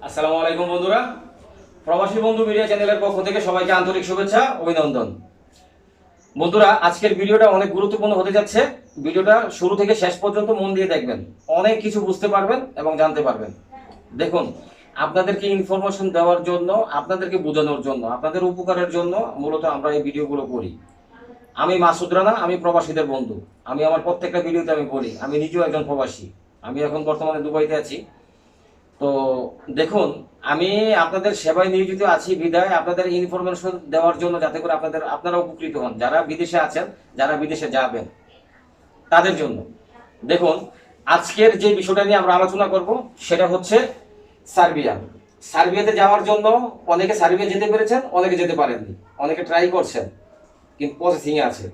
আসসালামু আলাইকুম বন্ধুরা, প্রবাসী বন্ধু মিডিয়া চ্যানেলের পক্ষ থেকে সবাইকে আন্তরিক শুভেচ্ছা অভিনন্দন। বন্ধুরা, আজকের ভিডিওটা অনেক গুরুত্বপূর্ণ হতে যাচ্ছে। ভিডিওটা শুরু থেকে শেষ পর্যন্ত মন দিয়ে দেখবেন, অনেক কিছু বুঝতে পারবেন এবং জানতে পারবেন। দেখুন, আপনাদেরকে ইনফরমেশন দেওয়ার জন্য, আপনাদেরকে বোঝানোর জন্য, আপনাদের উপকারের জন্য মূলত আমরা এই ভিডিওগুলো করি। আমি মাসুদ রানা, আমি প্রবাসীদের বন্ধু। আমি আমার প্রত্যেকটা ভিডিওতে আমি বলি আমি নিজেও একজন প্রবাসী। আমি এখন বর্তমানে দুবাইতে আছি। তো দেখুন, আমি আপনাদের সেবায় নিয়োজিত আছি বিধায় আপনাদের ইনফরমেশন দেওয়ার জন্য, যাতে করে আপনারা উপকৃত হন, যারা বিদেশে আছেন, যারা বিদেশে যাবেন তাদের জন্য। দেখুন, আজকের যে বিষয়টা নিয়ে আমরা আলোচনা করব সেটা হচ্ছে সার্বিয়া। সার্বিয়াতে যাওয়ার জন্য অনেকে সার্বিয়া যেতে পেরেছেন, অনেকে যেতে পারেননি, অনেকে ট্রাই করছেন, কিন্তু প্রসেসিং এ আছে।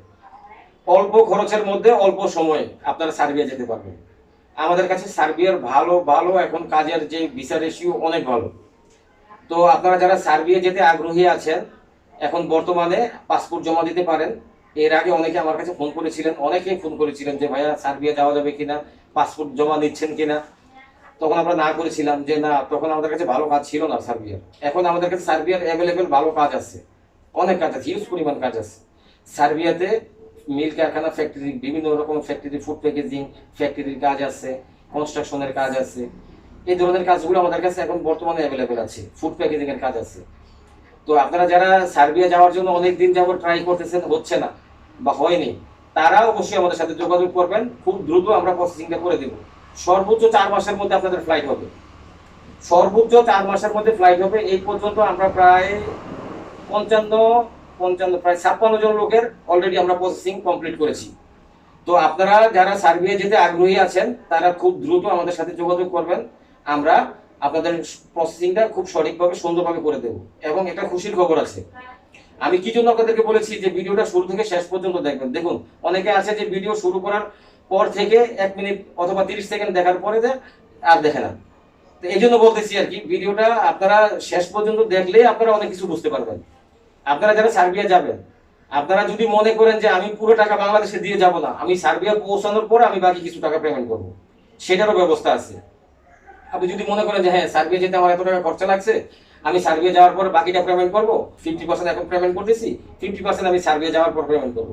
অল্প খরচের মধ্যে অল্প সময়ে আপনারা সার্বিয়া যেতে পারবেন। আমাদের কাছে সার্বিয়ার ভালো ভালো এখন কাজের যে ভিসা রেশিও অনেক ভালো। তো আপনারা যারা সার্বিয়া যেতে আগ্রহী আছেন, এখন বর্তমানে পাসপোর্ট জমা দিতে পারেন। এর আগে অনেকে আমার কাছে ফোন করেছিলেন, অনেকেই ফোন করেছিলেন যে ভাইয়া সার্বিয়া যাওয়া যাবে কিনা, পাসপোর্ট জমা নিচ্ছেন কিনা। তখন আমরা না করেছিলাম যে না, তখন আমাদের কাছে ভালো কাজ ছিল না সার্বিয়ার। এখন আমাদের কাছে সার্বিয়ার অ্যাভেলেবেল ভালো কাজ আছে, অনেক কাজ আছে, হিউজ পরিমাণ কাজ আছে সার্বিয়াতে। মিল কারখানা, ফ্যাক্টরি, বিভিন্ন রকম ফ্যাক্টরি, ফুড প্যাকেজিং ফ্যাক্টরির কাজ আছে, কনস্ট্রাকশনের কাজ আছে। এই ধরনের কাজগুলো আমাদের কাছে এখন বর্তমানে অ্যাভেলেবেল আছে, ফুড প্যাকেজিং এর কাজ আছে। তো আপনারা যারা সার্বিয়া যাওয়ার জন্য অনেক দিন যাবত ট্রাই করতেছেন, হচ্ছে না বা হয়নি, তারা অবশ্যই আমাদের সাথে যোগাযোগ করবেন। খুব দ্রুত আমরা প্রসেসিংটা করে দেব। সর্বোচ্চ 4 মাসের মধ্যে আপনাদের ফ্লাইট হবে, সর্বোচ্চ 4 মাসের মধ্যে ফ্লাইট হবে। এই পর্যন্ত আমরা প্রায় 55 প্রায় 56 জন লোকের অলরেডি আমরা প্রসেসিং কমপ্লিট করেছি। তো আপনারা যারা সার্বিয়া যেতে আগ্রহী আছেন, তারা খুব দ্রুত আমাদের সাথে যোগাযোগ করবেন। আমরা আপনাদের প্রসেসিংটা খুব সঠিকভাবে, সুন্দরভাবে করে দেব। এবং একটা খুশির খবর আছে। আমি কি জন্য আপনাদেরকে বলেছি যে ভিডিওটা শুরু থেকে শেষ পর্যন্ত দেখবেন। দেখুন, অনেকে আছে যে ভিডিও শুরু করার পর থেকে 1 মিনিট অথবা 30 সেকেন্ড দেখার পরে আর দেখে না। তো এই জন্য বলতেছি আর কি, ভিডিওটা আপনারা শেষ পর্যন্ত দেখলেই আপনারা অনেক কিছু বুঝতে পারবেন। আপনারা যারা সার্বিয়া যাবেন, আপনারা যদি মনে করেন যে আমি পুরো টাকা বাংলাদেশে দিয়ে যাব না, আমি সার্বিয়া পৌঁছানোর পর আমি বাকি কিছু টাকা পেমেন্ট করব, সেটারও ব্যবস্থা আছে। আপনি যদি মনে করেন যে হ্যাঁ, সার্বিয়া যেতে আমার এত টাকা খরচা লাগছে, আমি সার্বিয়া যাওয়ার পর বাকিটা পেমেন্ট করব, 50% এখন পেমেন্ট করতেছি, 50% আমি সার্বিয়া যাওয়ার পর পেমেন্ট করব,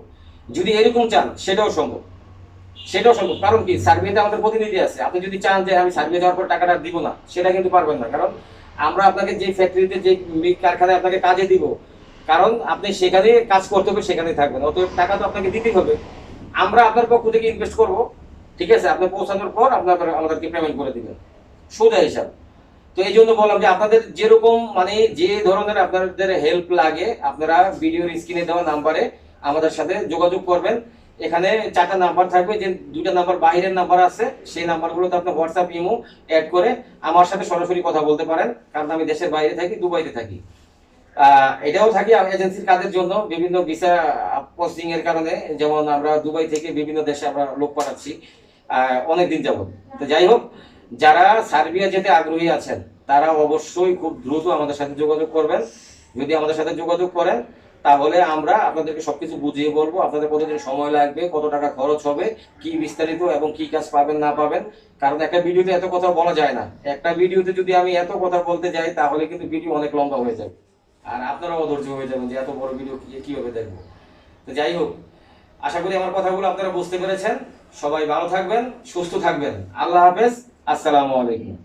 যদি এরকম চান সেটাও সম্ভব। সেটাও সম্ভব। কারণ কি, সার্বিয়াতে আমাদের প্রতিনিধি আছে। আপনি যদি চান যে আমি সার্বিয়া যাওয়ার পর টাকাটা দিব না, সেটা কিন্তু পারবেন না। কারণ আমরা আপনাকে যে ফ্যাক্টরিতে, যে কারখানায় আপনাকে কাজে দিব, কারণ আপনি সেখানে কাজ করতে হবে, সেখানেই থাকবেন, অতএব টাকা তো আপনাকে দিতেই হবে। আমরা আপনার পক্ষ থেকে ইনভেস্ট করব, ঠিক আছে? আপনি পৌঁছানোর পর আমাদেরকে পেমেন্ট করে দিবেন, সোজা হিসাব। তো এই জন্য বললাম যে আপনাদের যেরকম মানে যে ধরনের আপনাদের হেল্প লাগে, আপনারা ভিডিওর স্ক্রিনে দেওয়া নাম্বারে আমাদের সাথে যোগাযোগ করবেন। এখানে 4টা নাম্বার থাকবে, যে 2টা নাম্বার বাইরের নাম্বার আছে, সেই নাম্বারগুলোতে আপনি হোয়াটসঅ্যাপ, ইমো অ্যাড করে আমার সাথে সরাসরি কথা বলতে পারেন। কারণ আমি দেশের বাইরে থাকি, দুবাইতে থাকি। এটাও থাকি এজেন্সির কাজের জন্য, বিভিন্ন ভিসা পোস্টিং এর কারণে। যেমন আমরা দুবাই থেকে বিভিন্ন দেশে আমরা লোক পাঠাচ্ছি অনেকদিন যাবত। তো যাই হোক, যারা সার্বিয়া যেতে আগ্রহী আছেন, তারা অবশ্যই খুব দ্রুত আমাদের সাথে যোগাযোগ করবেন। যদি আমাদের সাথে যোগাযোগ করেন, তাহলে আমরা আপনাদেরকে সবকিছু বুঝিয়ে বলবো, আপনাদের কতদিন সময় লাগবে, কত টাকা খরচ হবে, কি বিস্তারিত এবং কি কাজ পাবেন না পাবেন। কারণ একটা ভিডিওতে এত কথা বলা যায় না। একটা ভিডিওতে যদি আমি এত কথা বলতে যাই, তাহলে কিন্তু ভিডিও অনেক লম্বা হয়ে যাবে, আর আপনারাও অধৈর্য হয়ে যাবেন যে এত বড় ভিডিও কিভাবে দেখবো। তো যাই হোক, আশা করি আমার কথাগুলো আপনারা বুঝতে পেরেছেন। সবাই ভালো থাকবেন, সুস্থ থাকবেন। আল্লাহ হাফেজ, আসসালামু আলাইকুম।